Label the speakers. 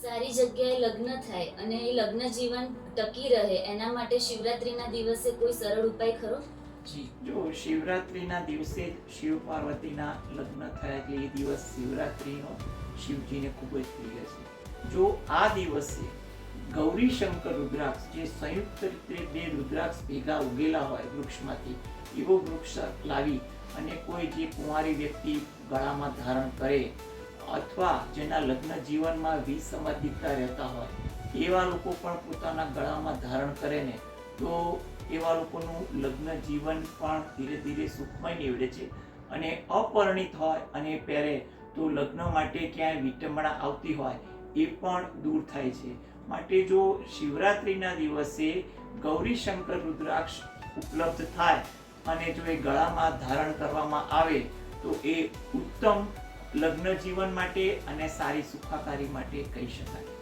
Speaker 1: સારી જગ્યાએ લગ્ન થાય અને એ લગ્ન જીવન ટકી રહે એના માટે શિવરાત્રીના દિવસે કોઈ સરળ ઉપાય ખરો?
Speaker 2: જી, જો શિવરાત્રીના દિવસે શિવ પાર્વતીના લગ્ન થયા એટલે એ દિવસ શિવરાત્રીનો શિવજીને ખૂબ જ પ્રિય છે. જો આ દિવસે ગૌરી શંકર રુદ્રાક્ષ, જે સંયુક્ત રીતે બે રુદ્રાક્ષ ભેગા ઉગેલા હોય વૃક્ષમાંથી, એવો વૃક્ષ લાવી અને કોઈ જે કુંવારી વ્યક્તિ ગળામાં ધારણ કરે અથવા જેના લગ્ન જીવનમાં વિસંવાદિતા રહેતા હોય એવા લોકો પણ પોતાના ગળામાં ધારણ કરે ને તો એવા લોકોનું લગ્ન જીવન પણ ધીરે ધીરે સુખમય નીવડે છે. અને અપરિણિત હોય અને પહેરે તો લગ્ન માટે ક્યાંય વિટંબણા આવતી હોય એ પણ દૂર થાય છે. માટે જો શિવરાત્રીના દિવસે ગૌરી શંકર રુદ્રાક્ષ ઉપલબ્ધ થાય અને જો એ ગળામાં ધારણ કરવામાં આવે તો એ ઉત્તમ લગ્ન જીવન માટે અને સારી સુખાકારી માટે કહી શકાય.